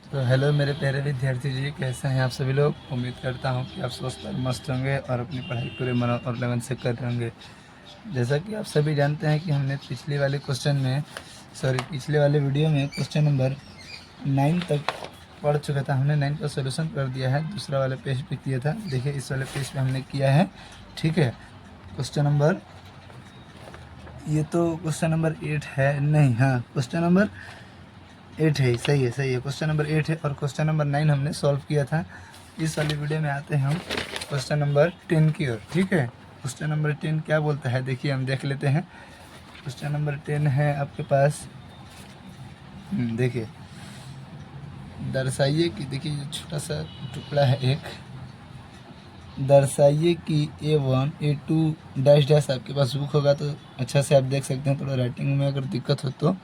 तो हेलो मेरे प्यारे विद्यार्थी जी, कैसे हैं आप सभी लोग। उम्मीद करता हूं कि आप स्वस्थ और मस्त होंगे और अपनी पढ़ाई पूरे मन और लगन से कर रहे होंगे। जैसा कि आप सभी जानते हैं कि हमने पिछले वाले वीडियो में क्वेश्चन नंबर 9 तक पढ़ चुका था। हमने 9 का सोल्यूशन कर दिया है, दूसरा वाले पेज पे किया था। देखिए इस वाले पेज पे हमने किया है, ठीक है। क्वेश्चन नंबर ये तो क्वेश्चन नंबर 8 है, नहीं, हाँ क्वेश्चन नंबर 8 है, सही है। क्वेश्चन नंबर 8 है और क्वेश्चन नंबर 9 हमने सॉल्व किया था। इस वाली वीडियो में आते हैं हम क्वेश्चन नंबर 10 की ओर, ठीक है। क्वेश्चन नंबर 10 क्या बोलता है, देखिए हम देख लेते हैं। क्वेश्चन नंबर 10 है आपके पास, देखिए दर्शाइए कि, देखिए ये छोटा सा टुकड़ा है एक, दर्शाइए कि A1 A2 डैश डैश। आपके पास बुक होगा तो अच्छा से आप देख सकते हैं, थोड़ा राइटिंग में अगर दिक्कत हो तो।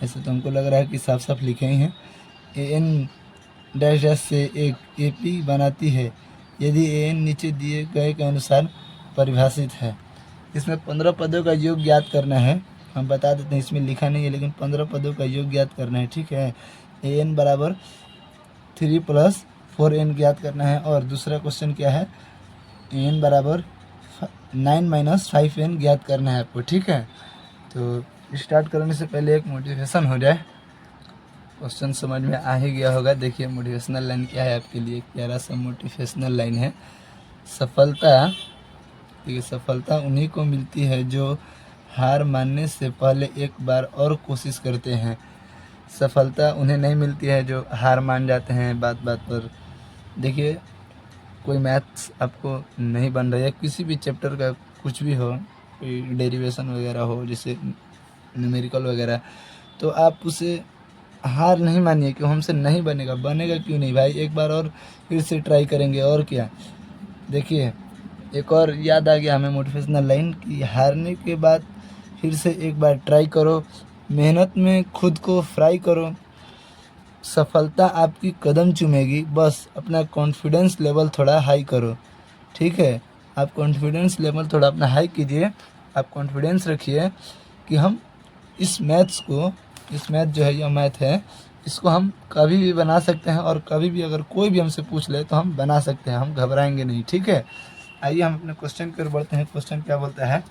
ऐसे तो हमको लग रहा है कि साफ साफ लिखे ही हैं। AN डैश डैश से एक AP बनाती है यदि AN नीचे दिए गए के अनुसार परिभाषित है। इसमें 15 पदों का योग ज्ञात करना है। हम बता देते हैं, इसमें लिखा नहीं है लेकिन 15 पदों का योग ज्ञात करना है, ठीक है। AN बराबर 3 + 4N ज्ञात करना है। और दूसरा क्वेश्चन क्या है, AN बराबर 9 - 5N ज्ञात करना है आपको, ठीक है। तो स्टार्ट करने से पहले एक मोटिवेशन हो जाए। क्वेश्चन समझ में आ ही गया होगा। देखिए मोटिवेशनल लाइन क्या है आपके लिए, एक प्यारा सा मोटिवेशनल लाइन है। सफलता, देखिए सफलता उन्हीं को मिलती है जो हार मानने से पहले एक बार और कोशिश करते हैं। सफलता उन्हें नहीं मिलती है जो हार मान जाते हैं बात बात पर। देखिए कोई मैथ्स आपको नहीं बन रहा है, किसी भी चैप्टर का कुछ भी हो, कोई डेरिवेशन वगैरह हो, जैसे न्यूमेरिकल वगैरह, तो आप उसे हार नहीं मानिए कि हमसे नहीं बनेगा। बनेगा क्यों नहीं भाई, एक बार और फिर से ट्राई करेंगे, और क्या। देखिए एक और याद आ गया हमें मोटिवेशनल लाइन कि हारने के बाद फिर से एक बार ट्राई करो, मेहनत में खुद को फ्राई करो, सफलता आपकी कदम चूमेगी। बस अपना कॉन्फिडेंस लेवल थोड़ा हाई करो, ठीक है। आप कॉन्फिडेंस लेवल थोड़ा अपना हाई कीजिए, आप कॉन्फिडेंस रखिए कि हम इस मैथ जो है, यह मैथ है, इसको हम कभी भी बना सकते हैं और कभी भी अगर कोई भी हमसे पूछ ले तो हम बना सकते हैं, हम घबराएंगे नहीं, ठीक है। आइए हम अपने क्वेश्चन की ओर बढ़ते हैं। क्वेश्चन क्या बोलता है,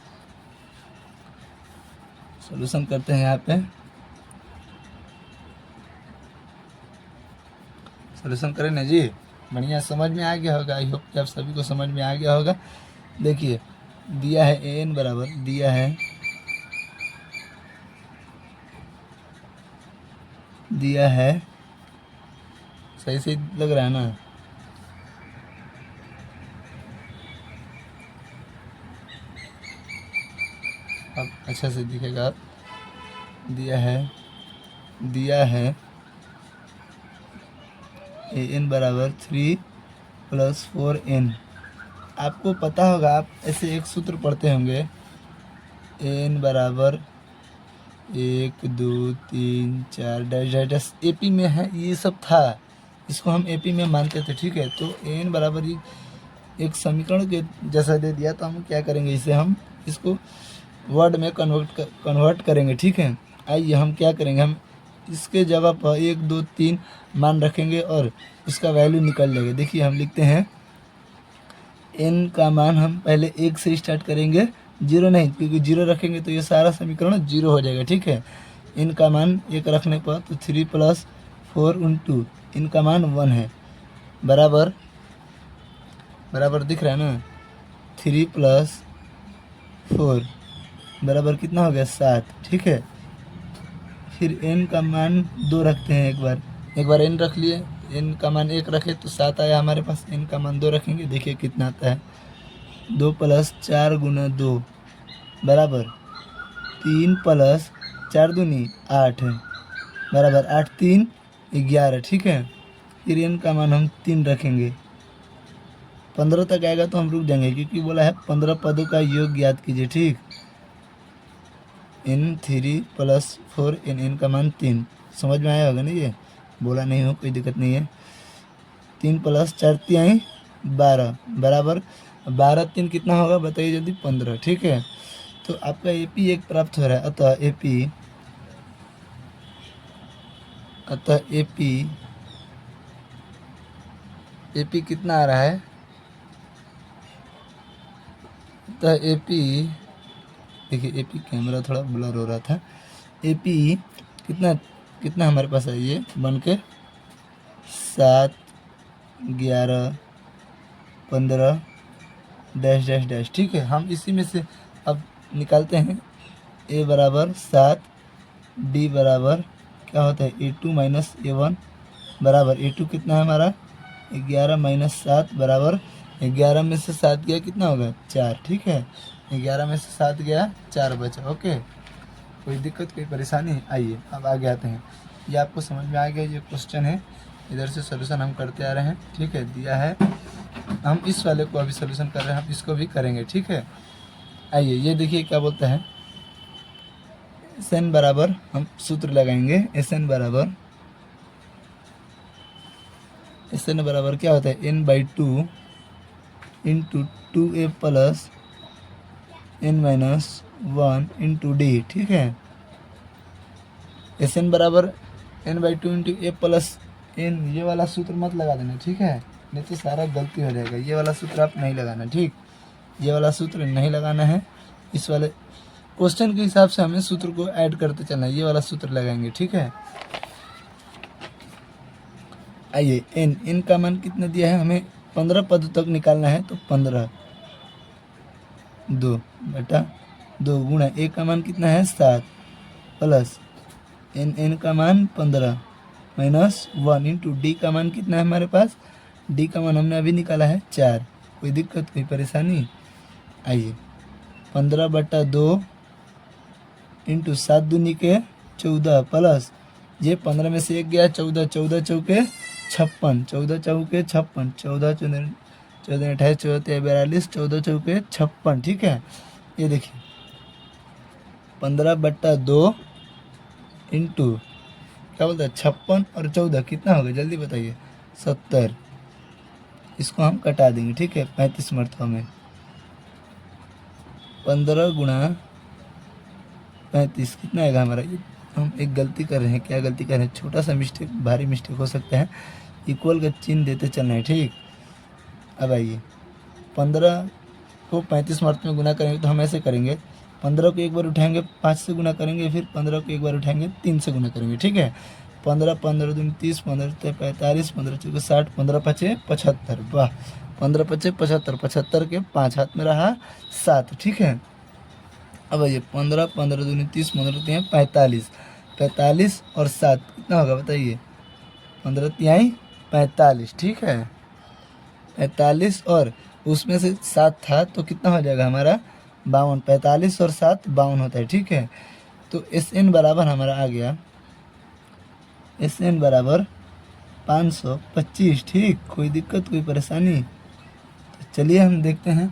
सॉल्यूशन करते हैं। यहाँ पे सॉल्यूशन करें ना जी, बढ़िया समझ में आ गया होगा। आई होप कि आप सभी को समझ में आ गया होगा। देखिए दिया है AN बराबर, दिया है, सही से लग रहा है ना। अब अच्छा से दिखेगा। दिया है AN बराबर 3 + 4N। आपको पता होगा, आप ऐसे एक सूत्र पढ़ते होंगे, AN बराबर 1 2 3 4 डैश डैश डैश। AP में है, ये सब था, इसको हम AP में मानते थे, ठीक है। तो AN बराबर एक समीकरण के जैसा दे दिया, तो हम क्या करेंगे, इसे हम इसको वर्ड में कन्वर्ट करेंगे, ठीक है। आइए हम क्या करेंगे, हम इसके जगह पर 1 2 3 मान रखेंगे और उसका वैल्यू निकल लेंगे। देखिए हम लिखते हैं n का मान हम पहले 1 से स्टार्ट करेंगे, 0 नहीं, क्योंकि 0 रखेंगे तो ये सारा समीकरण 0 हो जाएगा, ठीक है। n का मान 1 रखने पर तो 3 + 4 × n का मान 1 है, बराबर दिख रहा है ना। 3 + 4 बराबर कितना हो गया, 7, ठीक है। फिर n का मान 2 रखते हैं, एक बार n रख लिए, n का मान 1 रखे तो 7 आया हमारे पास। n का मान 2 रखेंगे, देखिए कितना आता है, 2 + 4 × 2 बराबर 3 + 4 दूनी 8 है, बराबर 8 3 11, ठीक है। फिर n का मान हम 3 रखेंगे, 15 तक आएगा तो हम रुक जाएंगे, क्योंकि बोला है 15 पदों का योग ज्ञात कीजिए, ठीक। n 3 + 4n, n का मान 3, समझ में आया होगा ना, ये बोला नहीं हो कोई दिक्कत नहीं है। 3 + 4 = 12 बराबर 12 3 कितना होगा बताइए जल्दी, 15, ठीक है। तो आपका AP एक प्राप्त हो रहा है, अतः AP ए पी कितना आ रहा है, तो ए पी देखिए, ए पी कैमरा थोड़ा ब्लर हो रहा था। ए पी कितना कितना हमारे पास है, ये बन के 7, 11, 15 डैश डैश डैश। ठीक है, हम इसी में से अब निकालते हैं। ए बराबर 7, डी बराबर क्या होता है, A2 माइनस A1 बराबर A2 कितना है हमारा 11 माइनस 7 बराबर 11 में से 7 गया कितना होगा 4। ठीक है, 11 में से 7 गया 4 बचा। ओके, कोई दिक्कत कोई परेशानी? आइए अब आगे आते हैं। ये आपको समझ में आ गया, ये क्वेश्चन है, इधर से सोल्यूशन हम करते आ रहे हैं। ठीक है, दिया है, हम इस वाले को अभी सोल्यूशन कर रहे हैं, हम इसको भी करेंगे। ठीक है, आइए ये देखिए क्या बोलता है। Sn बराबर हम सूत्र लगाएंगे, Sn बराबर क्या होता है, n/2 into 2a plus n-1 into D. ठीक है, Sn बराबर n/2 into a plus n, ये वाला सूत्र मत लगा देना। ठीक है, नहीं तो सारा गलती हो जाएगा। ये वाला सूत्र आप नहीं लगाना। ठीक, ये वाला सूत्र नहीं लगाना है। इस वाले क्वेश्चन के हिसाब से हमें सूत्र को ऐड करते चलना है। ये वाला सूत्र लगाएंगे। ठीक है, आइए n का मान कितना दिया है हमें, 15 पद तक निकालना है, तो 15 2/2 गुणा a का मान कितना है 7 प्लस n का मान 15 माइनस 1 इंटू डी का मान कितना है हमारे पास, डी का मान हमने अभी निकाला है 4। कोई दिक्कत कोई परेशानी? आइए 15/2 इंटू 7 दूनी के 14 प्लस ये 15 में से 1 गया 14, 14 चौके 56, 14 चौके 56, 14 14 28 14 42, 14 चौके 56। ठीक है, ये देखिए 15/2 इंटू क्या बोलता है 56 और 14 कितना होगा जल्दी बताइए, 70। इसको हम कटा देंगे। ठीक है, 35 मरतबा में 15 गुणा 35 कितना आएगा हमारा। ये हम एक गलती कर रहे हैं, क्या गलती कर रहे हैं, छोटा सा मिस्टेक भारी मिस्टेक हो सकता है। इक्वल का चिन्ह देते चलना है। ठीक, अब आइए 15 को 35 मरतबे में गुना करेंगे तो हम ऐसे करेंगे, 15 को एक बार उठाएंगे 5 से गुना करेंगे, फिर 15 को एक बार उठाएंगे 3 से गुना करेंगे। ठीक है, 15 15 दूनी 30, 15 45, 15 चौके 60, 15 पचे 75। वाह, 15 पचे 75, 75 के 5 हाथ में रहा 7। ठीक है, अब आइए 15 15 दूनी 30, 15 तिहाई 45, 45 और 7 कितना होगा बताइए, 15 तिहाई 45। ठीक है, 45 और उसमें से 7 था तो कितना हो जाएगा हमारा 52। 45 और 7 52 होता है। ठीक है, तो Sn बराबर हमारा आ गया, Sn बराबर 525। ठीक, कोई दिक्कत कोई परेशानी? तो चलिए हम देखते हैं।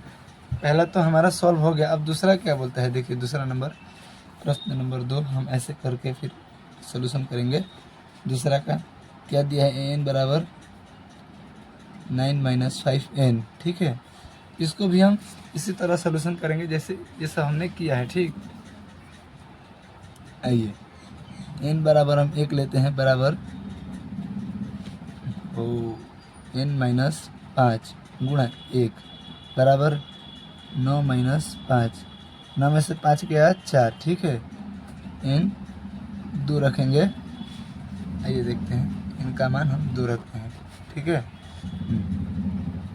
पहला तो हमारा सॉल्व हो गया। अब दूसरा क्या बोलता है, देखिए दूसरा नंबर, प्रश्न नंबर 2 हम ऐसे करके फिर सॉल्यूशन करेंगे। दूसरा का क्या दिया है, an बराबर 9 - 5n। ठीक है, इसको भी हम इसी तरह सॉल्यूशन करेंगे जैसा हमने किया है। ठीक, आइए n बराबर हम 1 लेते हैं, बराबर n - 5 गुणा 1 बराबर 9 - 5, 9 में से 5 गया 4। ठीक है, n 2 रखेंगे। आइए देखते हैं, इनका मान हम 2 रखते हैं। ठीक है,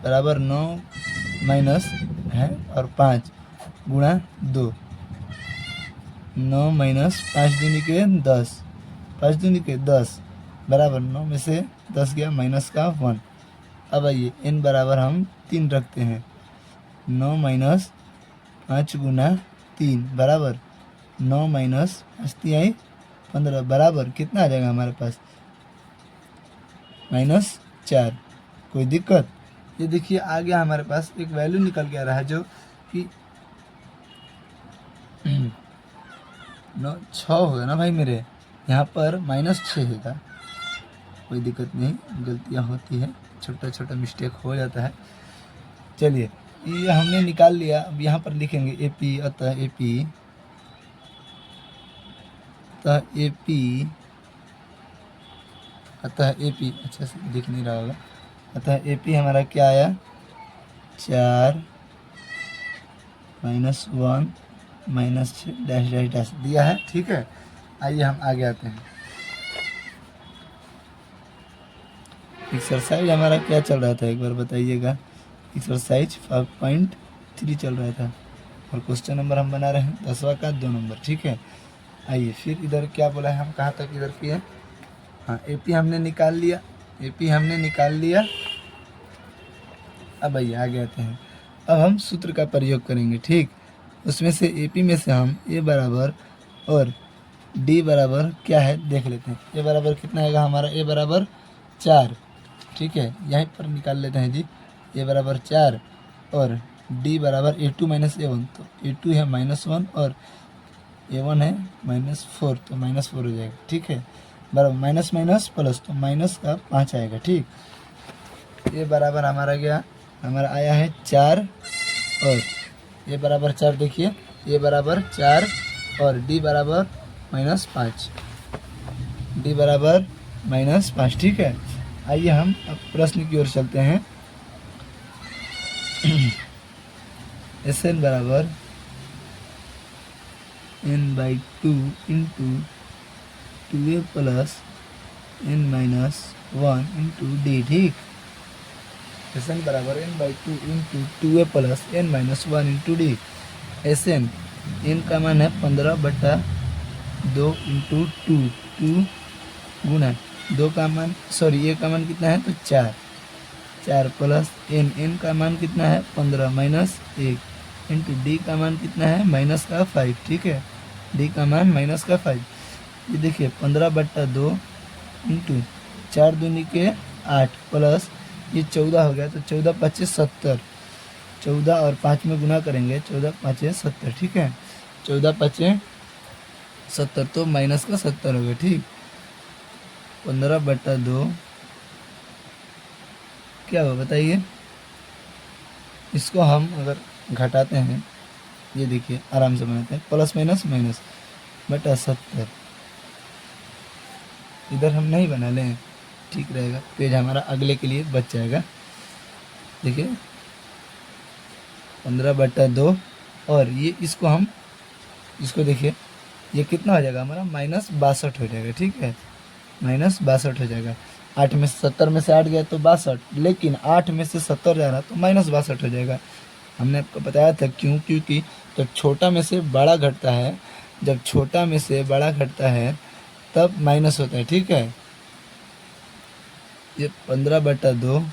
बराबर 9 माइनस है और 5 गुणा 2, 9 माइनस 5 दूनी के 10, 5 दूनी के 10 बराबर 9 में से 10 गया माइनस का 1। अब आइए n बराबर हम 3 रखते हैं, 9 माइनस 5 गुना 3 बराबर 9 माइनस 5 तिहाई 15 बराबर कितना आ जाएगा हमारे पास, -4। कोई दिक्कत? ये देखिए आ गया हमारे पास, एक वैल्यू निकल के आ रहा है जो कि 6 होगा ना भाई मेरे, यहाँ पर -6 होगा। कोई दिक्कत नहीं, गलतियाँ होती है, छोटा छोटा मिस्टेक हो जाता है। चलिए ये हमने निकाल लिया। अब यहाँ पर लिखेंगे AP, अतः AP अतः AP अच्छा से दिख नहीं रहा होगा, अतः ए पी हमारा क्या आया 4 -1 -6 डैश डैश डैश दिया है। ठीक है, आइए हम आगे आते हैं। एक्सरसाइज हमारा क्या चल रहा था एक बार बताइएगा। एक्सरसाइज 5.3 चल रहा था और क्वेश्चन नंबर हम बना रहे हैं 10वां का 2 नंबर। ठीक है, आइए फिर इधर क्या बोला है, हम कहाँ तक इधर किए। हाँ, एपी हमने निकाल लिया, एपी हमने निकाल लिया। अब आइए आगे आते हैं। अब हम सूत्र का प्रयोग करेंगे। ठीक, उसमें से एपी में से हम ए बराबर और डी बराबर क्या है देख लेते हैं। ए बराबर कितना आएगा हमारा, ए बराबर 4। ठीक है, यहीं पर निकाल लेते हैं जी। ए बराबर 4 और डी बराबर A2 - A1, तो A2 है -1 और A1 है -4, तो -4 हो जाएगा। ठीक है, बराबर माइनस माइनस प्लस, तो माइनस का 5 आएगा। ठीक, ये बराबर हमारा गया, हमारा आया है 4 और ये बराबर 4, देखिए ये बराबर 4 और डी बराबर -5, डी बराबर -5। ठीक है, आइए हम अब प्रश्न की ओर चलते हैं। एस एन बराबर n/2 into 2a plus n-1 into D. ठीक, एस एन बराबर n/2 into 2a plus n-1 into D. S N का मान है 15/2 इंटू 2 गुना 2 का मान, सॉरी ए का मान कितना है तो 4 प्लस एन का मान कितना है 15 -1 इंटू डी का मान कितना है -5। ठीक है, डी का मान -5। ये देखिए 15/2 इंटू 4 दूनी के 8 प्लस ये 14 हो गया, तो 14 × 5 = 70, 14 और 5 में गुना करेंगे, 14 × 5 = 70। ठीक है, 14 × 5 = 70, तो -70 हो गया। ठीक, 15/2 क्या हो बताइए। इसको हम अगर घटाते हैं, ये देखिए आराम से बनाते हैं, प्लस माइनस माइनस बटा 70। इधर हम नहीं बना लें, ठीक रहेगा, पेज हमारा अगले के लिए बच जाएगा। देखिए 15/2 और ये इसको देखिए, ये कितना हो जाएगा हमारा -62 हो जाएगा। ठीक है, -62 हो जाएगा। 8 में से 70 में से 8 गया तो 62, लेकिन 8 में से 70 जा रहा तो -62 हो जाएगा। हमने आपको बताया था क्यों, क्योंकि जब छोटा में से बड़ा घटता है, जब छोटा में से बड़ा घटता है तब माइनस होता है। ठीक है, ये 15/2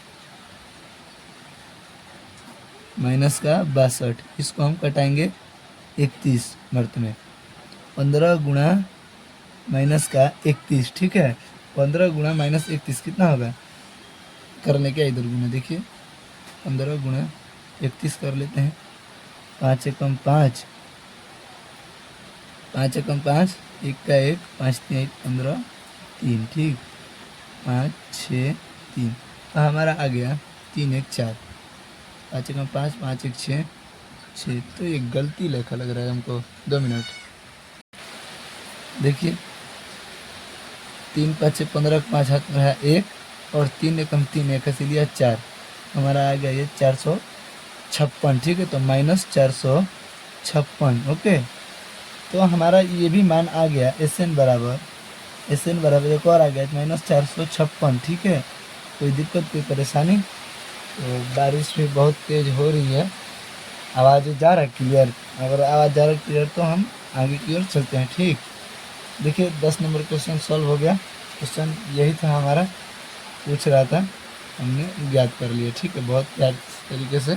माइनस का 62, इसको हम कटाएंगे 31 मर्त में, 15 गुणा माइनस का 31। ठीक है, 15 गुणा -31 कितना होगा, करने क्या इधर गुना, देखिए 15 गुणा 31 कर लेते हैं। 5 एकम 5, 5 एकम 5, 1 का 1, 5 × 3 = 15, 3। ठीक, 5 6 3, तो हमारा आ गया 3 1 4, 5 एकम 5, 5 1 6 6। तो ये गलती लिखा लग रहा है हमको, 2 मिनट देखिए। 3 × 5 = 15, 5 हाथ में है 1 और 3 एकम 3 1 इसीलिए 4, हमारा आ गया ये 456। ठीक है, तो -456। ओके, तो हमारा ये भी मान आ गया। एस एन बराबर एक और आ गया -456। ठीक है, कोई दिक्कत कोई परेशानी। तो बारिश भी बहुत तेज़ हो रही है, आवाज़ जा रहा है क्लियर, अगर आवाज़ जा रहा है क्लियर तो हम आगे की ओर चलते हैं। ठीक, देखिए 10 नंबर क्वेश्चन सॉल्व हो गया। क्वेश्चन यही था हमारा, पूछ रहा था, हमने ज्ञात कर लिया। ठीक है, बहुत प्यार तरीके से।